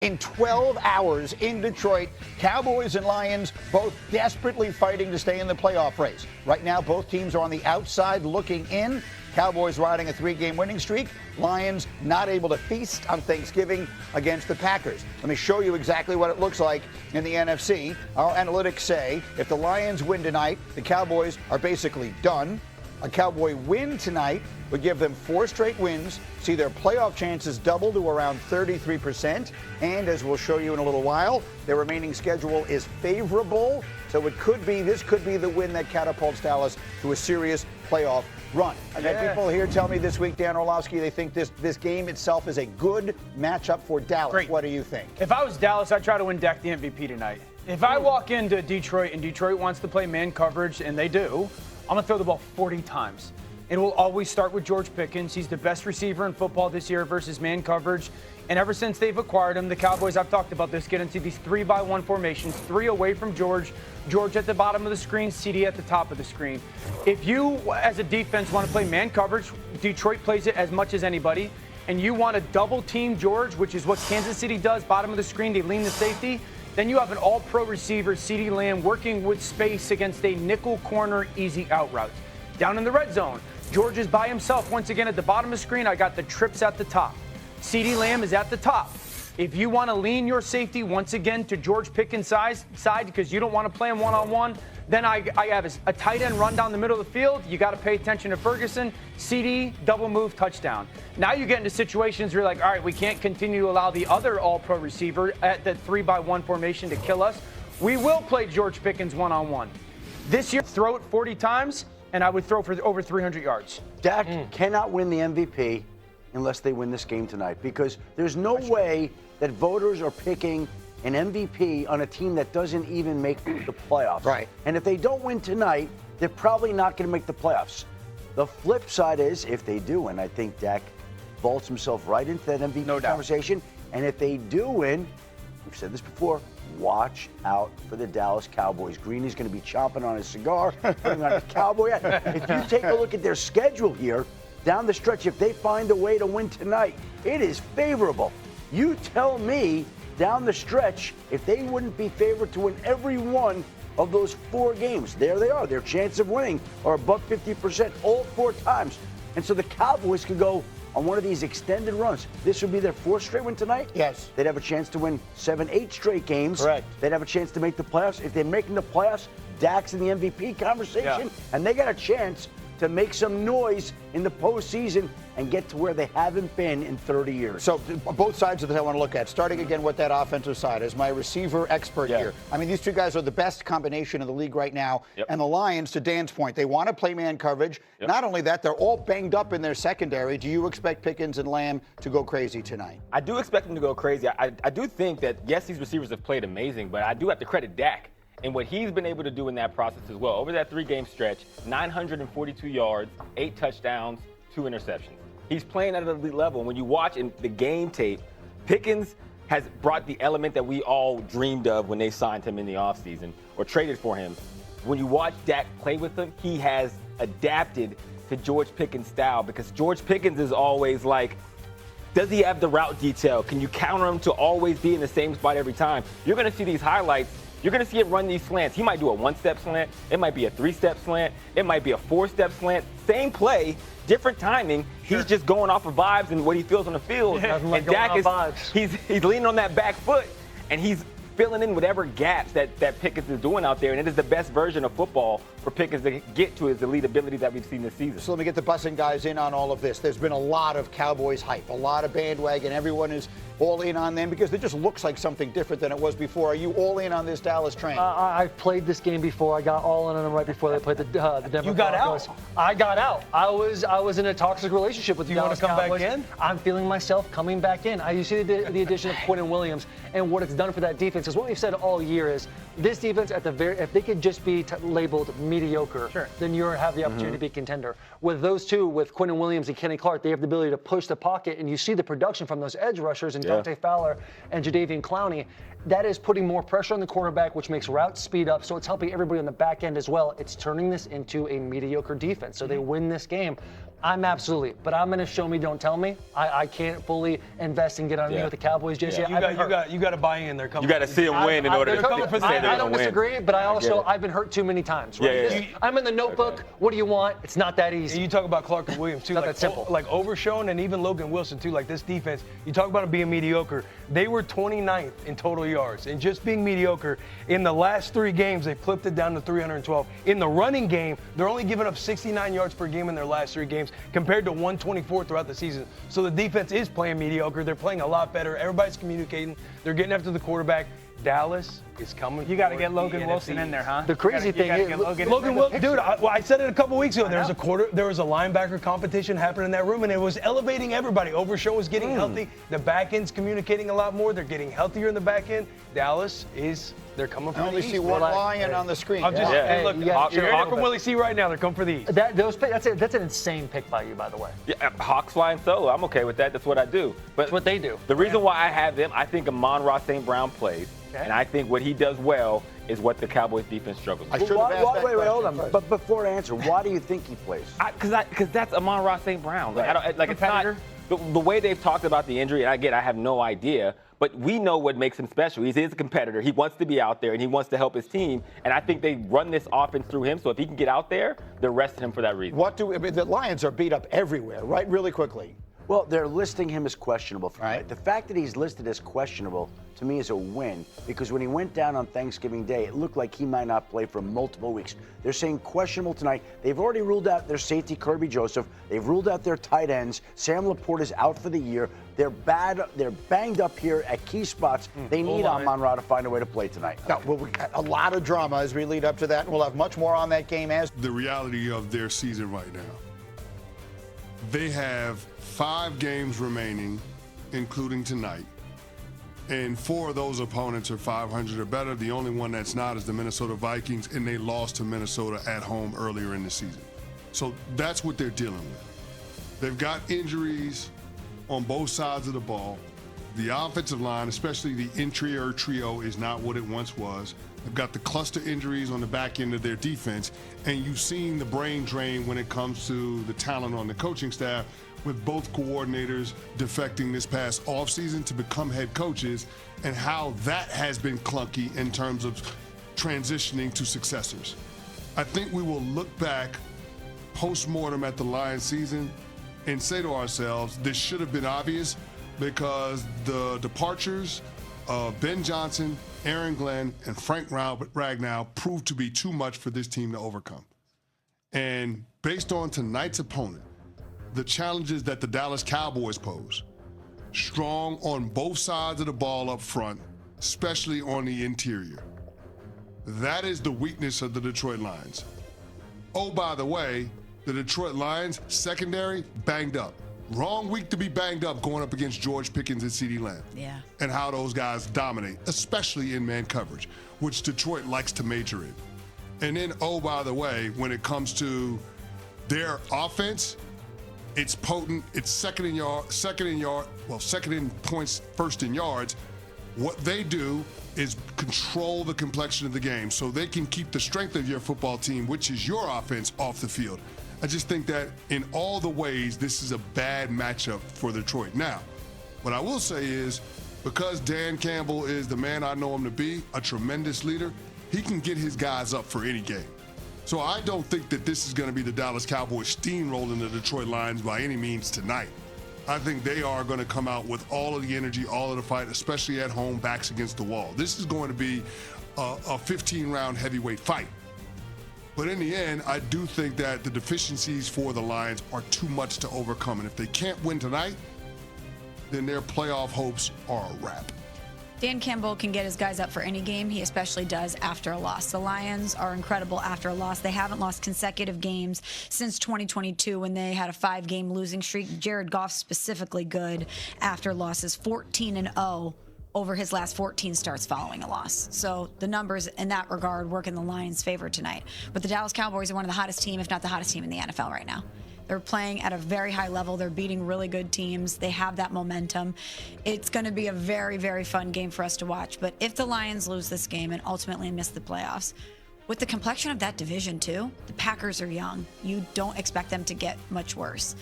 In 12 hours in Detroit, Cowboys and Lions both desperately fighting to stay in the playoff race. Right now, both teams are on the outside looking in. Cowboys riding a 3-game winning streak. Lions not able to feast on Thanksgiving against the Packers. Let me show you exactly what it looks like in the NFC. Our analytics say if the Lions win tonight, the Cowboys are basically done. A Cowboy win tonight would give them 4 straight wins, see their playoff chances double to around 33%, and as we'll show you in a little while, their remaining schedule is favorable, so this could be the win that catapults Dallas to a serious playoff run. I've had people here tell me this week, Dan Orlovsky, they think this game itself is a good matchup for Dallas. Great. What do you think? If I was Dallas, I'd try to win Dak the MVP tonight. If I walk into Detroit and Detroit wants to play man coverage, and they do, I'm going to throw the ball 40 times. It will always start with George Pickens. He's the best receiver in football this year versus man coverage. And ever since they've acquired him, the Cowboys, I've talked about this, get into these 3-by-1 formations, 3 away from George, George at the bottom of the screen, CD at the top of the screen. If you, as a defense, want to play man coverage, Detroit plays it as much as anybody, and you want to double team George, which is what Kansas City does, bottom of the screen, they lean the safety, then you have an all-pro receiver, CeeDee Lamb, working with space against a nickel corner easy out route. Down in the red zone, George is by himself. Once again, at the bottom of the screen, I got the trips at the top. CeeDee Lamb is at the top. If you want to lean your safety once again to George Pickens' side because you don't want to play him one-on-one, then I have a tight end run down the middle of the field. You got to pay attention to Ferguson. CD, double move, touchdown. Now you get into situations where you're like, all right, we can't continue to allow the other all-pro receiver at the 3-by-1 formation to kill us. We will play George Pickens one-on-one. This year, throw it 40 times, and I would throw for over 300 yards. Dak cannot win the MVP unless they win this game tonight, because there's no way that voters are picking an MVP on a team that doesn't even make the playoffs. Right. And if they don't win tonight, they're probably not going to make the playoffs. The flip side is, if they do, and I think Dak vaults himself right into that MVP conversation, and if they do win, we've said this before, watch out for the Dallas Cowboys. Greeny's going to be chomping on his cigar, putting on his cowboy hat. If you take a look at their schedule here, down the stretch, if they find a way to win tonight, it is favorable. You tell me, down the stretch, if they wouldn't be favored to win every one of those 4 games, there they are. Their chance of winning are above 50% all 4 times. And so the Cowboys could go on one of these extended runs. This would be their 4th straight win tonight. Yes. They'd have a chance to win 7, 8 straight games. Correct. They'd have a chance to make the playoffs. If they're making the playoffs, Dak's in the MVP conversation, and they got a chance to make some noise in the postseason and get to where they haven't been in 30 years. So both sides of this I want to look at. Starting again with that offensive side as my receiver expert here. I mean, these 2 guys are the best combination in the league right now. And the Lions, to Dan's point, they want to play man coverage. Not only that, they're all banged up in their secondary. Do you expect Pickens and Lamb to go crazy tonight? I do expect them to go crazy. I do think that, yes, these receivers have played amazing, but I do have to credit Dak and what he's been able to do in that process as well. Over that 3-game stretch, 942 yards, 8 touchdowns, 2 interceptions. He's playing at an elite level. And when you watch in the game tape, Pickens has brought the element that we all dreamed of when they signed him in the offseason or traded for him. When you watch Dak play with him, he has adapted to George Pickens' style, because George Pickens is always like, does he have the route detail? Can you counter him to always be in the same spot every time? You're going to see these highlights. You're going to see it run these slants. He might do a 1-step slant. It might be a 3-step slant. It might be a 4-step slant. Same play, different timing. He's just going off of vibes and what he feels on the field. And Dak is he's leaning on that back foot, and he's filling in whatever gaps that Pickens is doing out there. And it is the best version of football for Pickens to get to his elite ability that we've seen this season. So let me get the Bussin' guys in on all of this. There's been a lot of Cowboys hype, a lot of bandwagon. Everyone is all in on them because it just looks like something different than it was before. Are you all in on this Dallas train? I've played this game before. I got all in on them right before they played the Denver Broncos. You got out? I got out. I was in a toxic relationship with the Dallas Cowboys. You want to come back in? I'm feeling myself coming back in. You see the addition of Quentin Williams and what it's done for that defense. Because what we've said all year is this defense, if they could just be labeled mediocre, then you have the opportunity to be a contender. With those 2, with Quentin Williams and Kenny Clark, they have the ability to push the pocket, and you see the production from those edge rushers and Dante Fowler and Jadeveon Clowney. That is putting more pressure on the quarterback, which makes routes speed up. So it's helping everybody on the back end as well. It's turning this into a mediocre defense. So they win this game. I'm absolutely, but I'm going to show me, don't tell me. I can't fully invest and get underneath with the Cowboys just yet. You got to buy in. They're coming. You got to see them win in order to say they're I don't disagree, but I've been hurt too many times. Right? I'm in the notebook. What do you want? It's not that easy. And you talk about Clark and Williams too, not that simple. Like Overshown and even Logan Wilson too. Like this defense, you talk about it being mediocre. They were 29th in total yards, and just being mediocre. In the last 3 games, they flipped it down to 312. In the running game, they're only giving up 69 yards per game in their last 3 games, compared to 124 throughout the season. So the defense is playing mediocre. They're playing a lot better. Everybody's communicating. They're getting after the quarterback. Dallas is coming. You got to get Logan Wilson in there, huh? The crazy thing is, Logan Wilson, dude. I said it a couple weeks ago. There was a linebacker competition happening in that room, and it was elevating everybody. Overshow was getting healthy. The back end's communicating a lot more. They're getting healthier in the back end. Dallas they're coming for I only the East. see one Lion on the screen. I'm just, hey, look, Hawk and Willie see right now. They're coming for the East. That's an insane pick by you, by the way. Yeah, Hawks flying solo. I'm okay with that. That's what I do. But that's what they do. The reason why I have them, I think Amon-Ra St. Brown plays. Okay. And I think what he does well is what the Cowboys defense struggles with. Wait, hold on. But before I answer, why do you think he plays? Because that's Amon-Ra St. Brown. Like, it's not the way they've talked about the injury. And I have no idea. But we know what makes him special. He is a competitor. He wants to be out there, and he wants to help his team. And I think they run this offense through him. So if he can get out there, they're resting him for that reason. The Lions are beat up everywhere, right? Really quickly. Well, they're listing him as questionable. Right. The fact that he's listed as questionable, to me, is a win, because when he went down on Thanksgiving Day, it looked like he might not play for multiple weeks. They're saying questionable tonight. They've already ruled out their safety, Kirby Joseph. They've ruled out their tight ends. Sam Laporte is out for the year. They're banged up here at key spots. They need Amon-Ra to find a way to play tonight. No, well, we got a lot of drama as we lead up to that, and we'll have much more on that game as the reality of their season right now. They have 5 games remaining, including tonight. And 4 of those opponents are 500 or better. The only one that's not is the Minnesota Vikings, and they lost to Minnesota at home earlier in the season. So that's what they're dealing with. They've got injuries on both sides of the ball. The offensive line, especially the interior trio, is not what it once was. They've got the cluster injuries on the back end of their defense, and you've seen the brain drain when it comes to the talent on the coaching staff, with both coordinators defecting this past offseason to become head coaches, and how that has been clunky in terms of transitioning to successors. I think we will look back post-mortem at the Lions season and say to ourselves, this should have been obvious, because the departures of Ben Johnson, Aaron Glenn, and Frank Ragnow proved to be too much for this team to overcome. And based on tonight's opponent, the challenges that the Dallas Cowboys pose, strong on both sides of the ball up front, especially on the interior. That is the weakness of the Detroit Lions. Oh, by the way, the Detroit Lions secondary banged up. Wrong week to be banged up going up against George Pickens and CeeDee Lamb. Yeah. And how those guys dominate, especially in man coverage, which Detroit likes to major in. And then, oh, by the way, when it comes to their offense, it's potent. It's second in points, first in yards. What they do is control the complexion of the game so they can keep the strength of your football team, which is your offense, off the field. I just think that in all the ways, this is a bad matchup for Detroit. Now, what I will say is, because Dan Campbell is the man I know him to be, a tremendous leader, he can get his guys up for any game. So I don't think that this is going to be the Dallas Cowboys steamrolling the Detroit Lions by any means tonight. I think they are going to come out with all of the energy, all of the fight, especially at home, backs against the wall. This is going to be a 15-round heavyweight fight. But in the end, I do think that the deficiencies for the Lions are too much to overcome. And if they can't win tonight, then their playoff hopes are a wrap. Dan Campbell can get his guys up for any game. He especially does after a loss. The Lions are incredible after a loss. They haven't lost consecutive games since 2022 when they had a 5-game losing streak. Jared Goff specifically good after losses, 14-0 over his last 14 starts following a loss. So the numbers in that regard work in the Lions' favor tonight. But the Dallas Cowboys are one of the hottest team, if not the hottest team in the NFL right now. They're playing at a very high level. They're beating really good teams. They have that momentum. It's going to be a very, very fun game for us to watch. But if the Lions lose this game and ultimately miss the playoffs, With the complexion of that division, too, the Packers are young. You don't expect them to get much worse.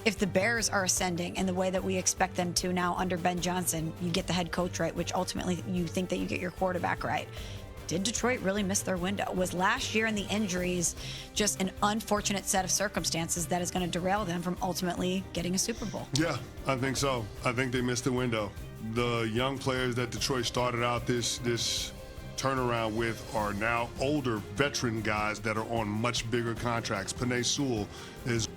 If the Bears are ascending in the way that we expect them to now under Ben Johnson, you get the head coach right, which ultimately you think that you get your quarterback right. Did Detroit really miss their window? Was last year and the injuries just an unfortunate set of circumstances that is going to derail them from ultimately getting a Super Bowl? Yeah, I think so. I think they missed the window. The young players that Detroit started out this turnaround with are now older veteran guys that are on much bigger contracts. Penei Sewell is